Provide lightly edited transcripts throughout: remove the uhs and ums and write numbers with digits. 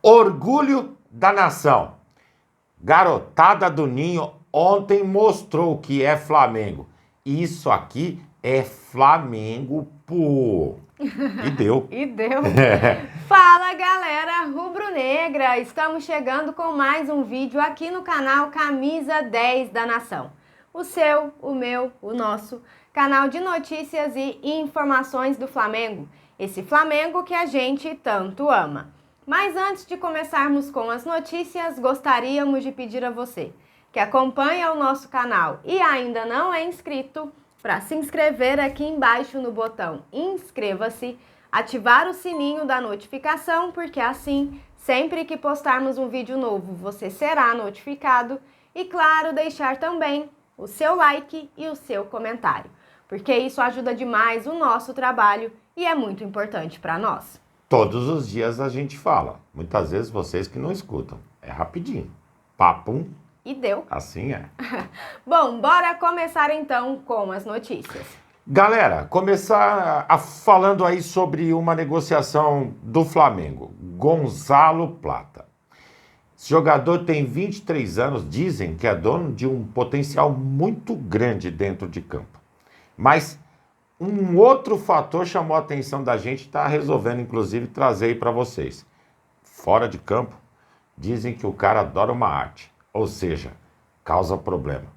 Orgulho da nação. Garotada do Ninho ontem mostrou que é Flamengo. Isso aqui é Flamengo, pô. E deu. E deu. Fala, galera rubro-negra. Estamos chegando com mais um vídeo aqui no canal Camisa 10 da Nação. O seu, o meu, o nosso canal de notícias e informações do Flamengo. Esse Flamengo que a gente tanto ama. Mas antes de começarmos com as notícias, gostaríamos de pedir a você que acompanha o nosso canal e ainda não é inscrito, para se inscrever aqui embaixo no botão inscreva-se, ativar o sininho da notificação, porque assim, sempre que postarmos um vídeo novo, você será notificado e, claro, deixar também o seu like e o seu comentário, porque isso ajuda demais o nosso trabalho e é muito importante para nós. Todos os dias a gente fala. Muitas vezes vocês que não escutam. É rapidinho. Papum. E deu. Assim é. Bom, bora começar então com as notícias. Galera, começar falando aí sobre uma negociação do Flamengo. Gonzalo Plata. Esse jogador tem 23 anos, dizem que é dono de um potencial muito grande dentro de campo. Mas um outro fator chamou a atenção da gente, está resolvendo inclusive trazer aí para vocês. Fora de campo, dizem que o cara adora uma arte, ou seja, causa problema.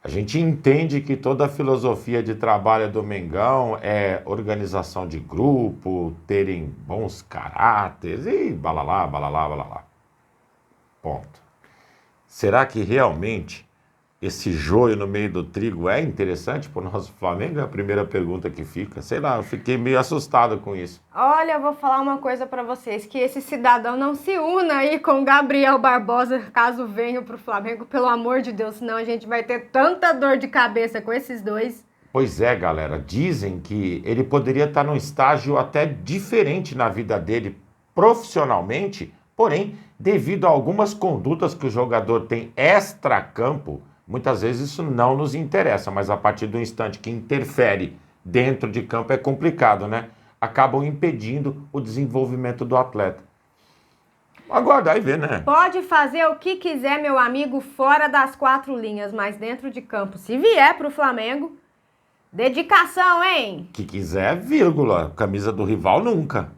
A gente entende que toda a filosofia de trabalho do Mengão é organização de grupo, terem bons caráteres e balalá, balalá, balalá. Ponto. Será que realmente esse joio no meio do trigo é interessante para o nosso Flamengo? É a primeira pergunta que fica. Sei lá, eu fiquei meio assustado com isso. Olha, eu vou falar uma coisa para vocês, que esse cidadão não se una aí com Gabriel Barbosa, caso venha pro Flamengo, pelo amor de Deus, senão a gente vai ter tanta dor de cabeça com esses dois. Pois é, galera, dizem que ele poderia estar num estágio até diferente na vida dele profissionalmente, porém, devido a algumas condutas que o jogador tem extra-campo, muitas vezes isso não nos interessa, mas a partir do instante que interfere dentro de campo é complicado, né? Acabam impedindo o desenvolvimento do atleta. Aguardar e ver, né? Pode fazer o que quiser, meu amigo, fora das quatro linhas, mas dentro de campo, se vier pro Flamengo, dedicação, hein? Que quiser, vírgula. Camisa do rival nunca.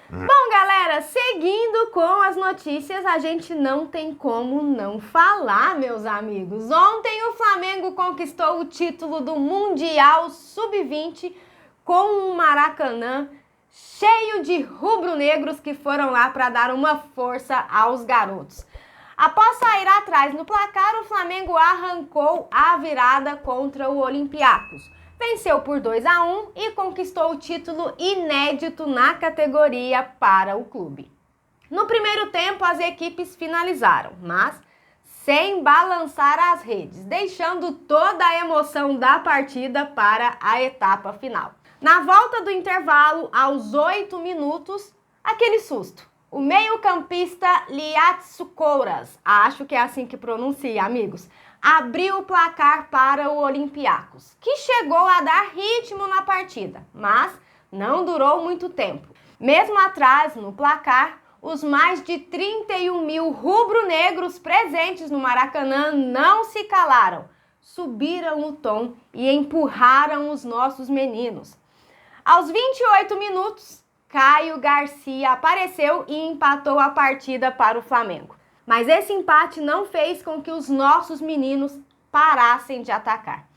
Bom, galera, seguindo com as notícias, a gente não tem como não falar, meus amigos. Ontem o Flamengo conquistou o título do Mundial Sub-20 com um Maracanã cheio de rubro-negros que foram lá para dar uma força aos garotos. Após sair atrás no placar, o Flamengo arrancou a virada contra o Olympiacos. Venceu por 2-1 e conquistou o título inédito na categoria para o clube. No primeiro tempo, as equipes finalizaram, mas sem balançar as redes, deixando toda a emoção da partida para a etapa final. Na volta do intervalo, aos 8 minutos, aquele susto. O meio-campista Liatsouras, acho que é assim que pronuncia, amigos, abriu o placar para o Olympiacos, que chegou a dar ritmo na partida, mas não durou muito tempo. Mesmo atrás no placar, os mais de 31 mil rubro-negros presentes no Maracanã não se calaram, subiram o tom e empurraram os nossos meninos. Aos 28 minutos, Caio Garcia apareceu e empatou a partida para o Flamengo. Mas esse empate não fez com que os nossos meninos parassem de atacar.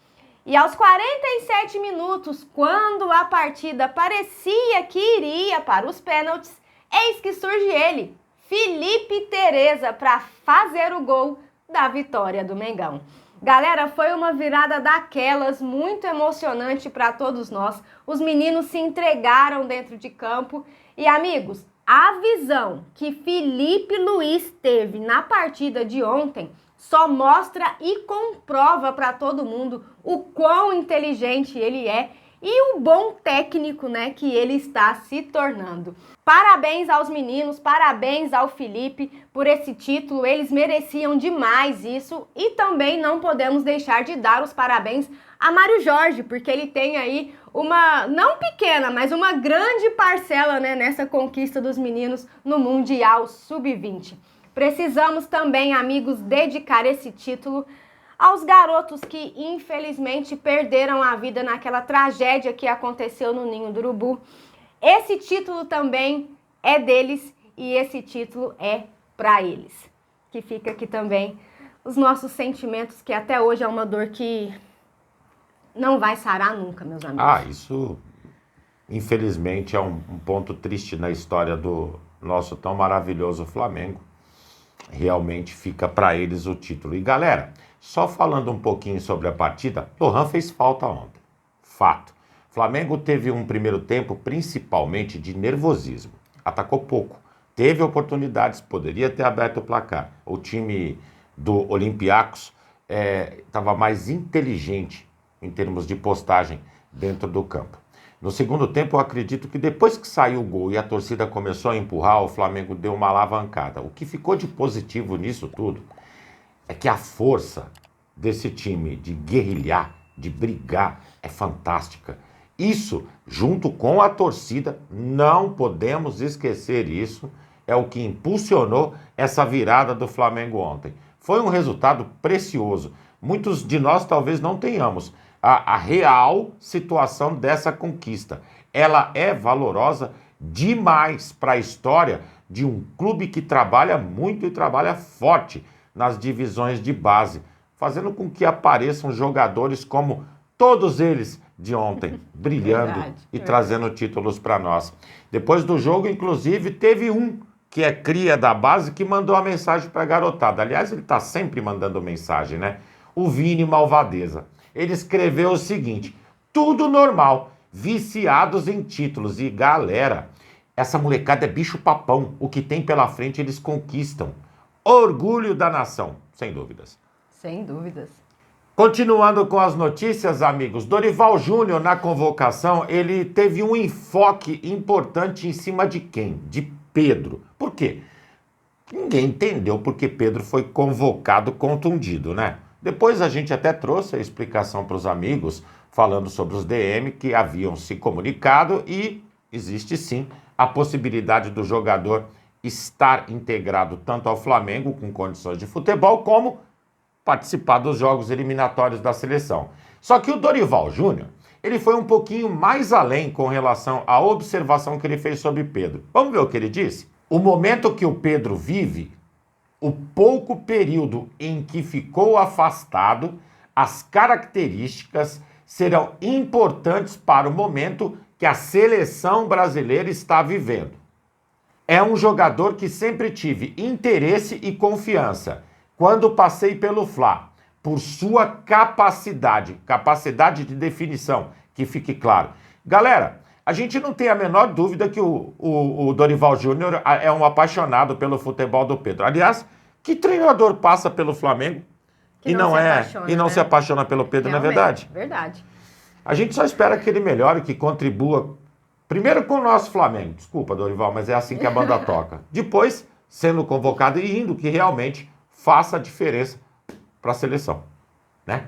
E aos 47 minutos, quando a partida parecia que iria para os pênaltis, eis que surge ele, Felipe Tereza, para fazer o gol da vitória do Mengão. Galera, foi uma virada daquelas muito emocionante para todos nós. Os meninos se entregaram dentro de campo e, amigos, a visão que Felipe Luiz teve na partida de ontem só mostra e comprova para todo mundo o quão inteligente ele é e o bom técnico, né, que ele está se tornando. Parabéns aos meninos, parabéns ao Felipe por esse título, eles mereciam demais isso, e também não podemos deixar de dar os parabéns a Mário Jorge, porque ele tem aí uma, não pequena, mas uma grande parcela, né, nessa conquista dos meninos no Mundial Sub-20. Precisamos também, amigos, dedicar esse título aos garotos que infelizmente perderam a vida naquela tragédia que aconteceu no Ninho do Urubu. Esse título também é deles e esse título é para eles. Que fica aqui também os nossos sentimentos, que até hoje é uma dor que não vai sarar nunca, meus amigos. Ah, isso infelizmente é um ponto triste na história do nosso tão maravilhoso Flamengo. Realmente fica para eles o título. E galera, só falando um pouquinho sobre a partida, Lohan fez falta ontem. Fato. Flamengo teve um primeiro tempo principalmente de nervosismo. Atacou pouco. Teve oportunidades, poderia ter aberto o placar. O time do Olympiacos estava mais inteligente em termos de postagem dentro do campo. No segundo tempo, eu acredito que depois que saiu o gol e a torcida começou a empurrar, o Flamengo deu uma alavancada. O que ficou de positivo nisso tudo é que a força desse time de guerrilhar, de brigar, é fantástica. Isso, junto com a torcida, não podemos esquecer isso, é o que impulsionou essa virada do Flamengo ontem. Foi um resultado precioso. Muitos de nós talvez não tenhamos a real situação dessa conquista. Ela é valorosa demais para a história de um clube que trabalha muito e trabalha forte nas divisões de base, fazendo com que apareçam jogadores como todos eles de ontem, brilhando e trazendo títulos para nós. Depois do jogo, inclusive, teve um que é cria da base que mandou a mensagem para a garotada. Aliás, ele está sempre mandando mensagem, né? O Vini Malvadeza. Ele escreveu o seguinte: tudo normal, viciados em títulos. E galera, essa molecada é bicho papão. O que tem pela frente eles conquistam. Orgulho da nação, sem dúvidas. Sem dúvidas. Continuando com as notícias, amigos, Dorival Júnior na convocação, ele teve um enfoque importante em cima de quem? De Pedro. Por quê? Ninguém entendeu porque Pedro foi convocado contundido, né? Depois a gente até trouxe a explicação para os amigos, falando sobre os DM que haviam se comunicado e existe sim a possibilidade do jogador estar integrado tanto ao Flamengo com condições de futebol, como participar dos jogos eliminatórios da seleção. Só que o Dorival Júnior, ele foi um pouquinho mais além com relação à observação que ele fez sobre Pedro. Vamos ver o que ele disse? O momento que o Pedro vive, o pouco período em que ficou afastado, as características serão importantes para o momento que a seleção brasileira está vivendo. É um jogador que sempre tive interesse e confiança quando passei pelo Fla, por sua capacidade de definição, que fique claro. Galera, a gente não tem a menor dúvida que o Dorival Júnior é um apaixonado pelo futebol do Pedro. Aliás, que treinador passa pelo Flamengo e não se apaixona pelo Pedro, Realmente, não é verdade? Verdade. A gente só espera que ele melhore, que contribua, primeiro com o nosso Flamengo. Desculpa, Dorival, mas é assim que a banda toca. Depois, sendo convocado e indo, que realmente faça a diferença para a seleção, né?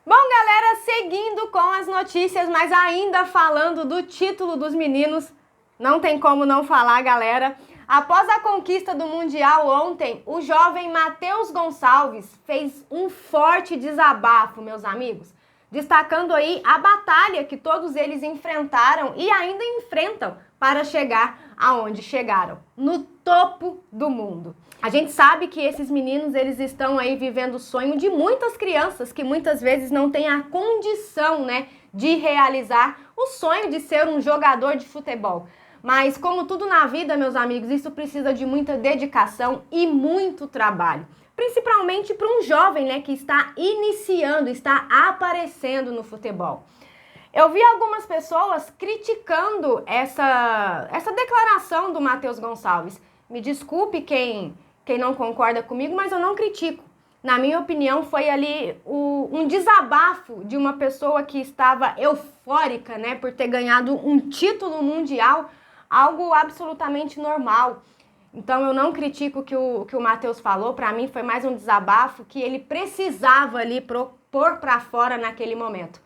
Bom, galera, seguindo com as notícias, mas ainda falando do título dos meninos, não tem como não falar, galera. Após a conquista do Mundial ontem, o jovem Matheus Gonçalves fez um forte desabafo, meus amigos, destacando aí a batalha que todos eles enfrentaram e ainda enfrentam para chegar aonde chegaram, no topo do mundo. A gente sabe que esses meninos, eles estão aí vivendo o sonho de muitas crianças que muitas vezes não têm a condição, né, de realizar o sonho de ser um jogador de futebol. Mas como tudo na vida, meus amigos, isso precisa de muita dedicação e muito trabalho. Principalmente para um jovem, né, que está iniciando, está aparecendo no futebol. Eu vi algumas pessoas criticando essa declaração do Matheus Gonçalves. Me desculpe quem não concorda comigo, mas eu não critico. Na minha opinião, foi ali um desabafo de uma pessoa que estava eufórica, né, por ter ganhado um título mundial, algo absolutamente normal. Então eu não critico o que o Matheus falou, para mim foi mais um desabafo que ele precisava ali pôr para fora naquele momento.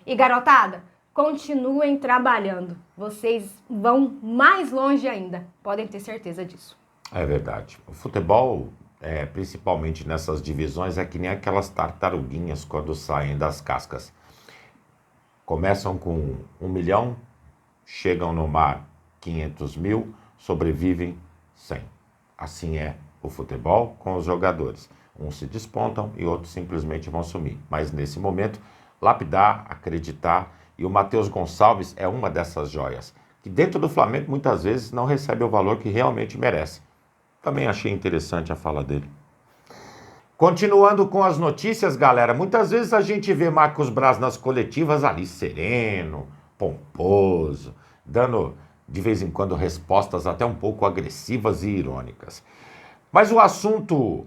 E garotada, continuem trabalhando, vocês vão mais longe ainda, podem ter certeza disso. É verdade. O futebol, principalmente nessas divisões, é que nem aquelas tartaruguinhas quando saem das cascas. Começam com 1 milhão, chegam no mar 500 mil, sobrevivem 100. Assim é o futebol com os jogadores. Uns se despontam e outros simplesmente vão sumir. Mas nesse momento, lapidar, acreditar. E o Matheus Gonçalves é uma dessas joias, que dentro do Flamengo muitas vezes não recebe o valor que realmente merece. Também achei interessante a fala dele. Continuando com as notícias, galera, muitas vezes a gente vê Marcos Braz nas coletivas ali sereno, pomposo, dando de vez em quando respostas até um pouco agressivas e irônicas. Mas o assunto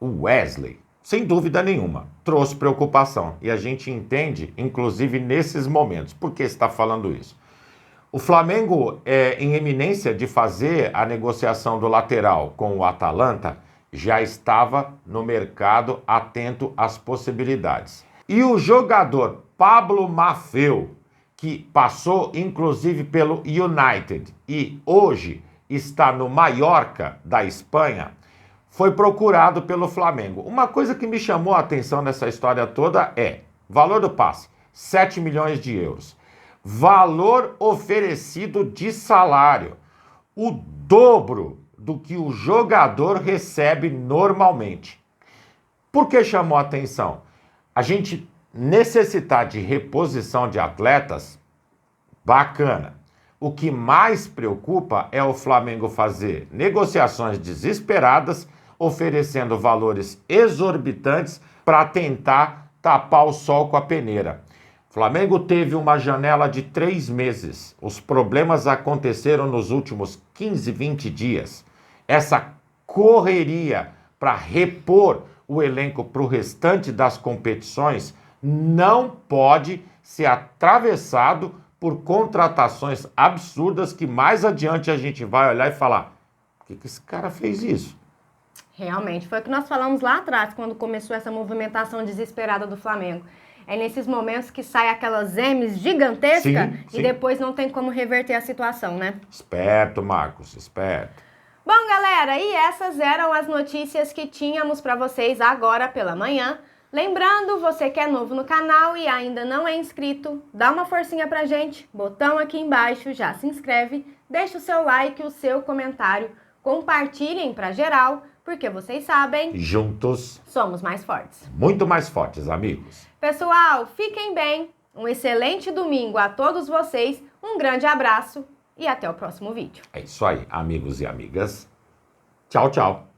Wesley, sem dúvida nenhuma, trouxe preocupação. E a gente entende, inclusive nesses momentos, por que está falando isso. O Flamengo é em eminência de fazer a negociação do lateral com o Atalanta, já estava no mercado atento às possibilidades. E o jogador Pablo Maffeo, que passou inclusive pelo United e hoje está no Mallorca da Espanha, foi procurado pelo Flamengo. Uma coisa que me chamou a atenção nessa história toda é valor do passe, 7 milhões de euros. Valor oferecido de salário, o dobro do que o jogador recebe normalmente. Por que chamou a atenção? A gente necessitar de reposição de atletas, bacana. O que mais preocupa é o Flamengo fazer negociações desesperadas, oferecendo valores exorbitantes para tentar tapar o sol com a peneira. O Flamengo teve uma janela de 3 meses. Os problemas aconteceram nos últimos 15, 20 dias. Essa correria para repor o elenco para o restante das competições não pode ser atravessado por contratações absurdas que mais adiante a gente vai olhar e falar: por que esse cara fez isso? Realmente, foi o que nós falamos lá atrás, quando começou essa movimentação desesperada do Flamengo. É nesses momentos que sai aquelas M's gigantescas e depois não tem como reverter a situação, né? Esperto, Marcos, esperto. Bom, galera, e essas eram as notícias que tínhamos para vocês agora pela manhã. Lembrando, você que é novo no canal e ainda não é inscrito, dá uma forcinha pra gente, botão aqui embaixo, já se inscreve, deixa o seu like, o seu comentário, compartilhem pra geral, porque vocês sabem, juntos somos mais fortes. Muito mais fortes, amigos. Pessoal, fiquem bem, um excelente domingo a todos vocês, um grande abraço e até o próximo vídeo. É isso aí, amigos e amigas. Tchau, tchau.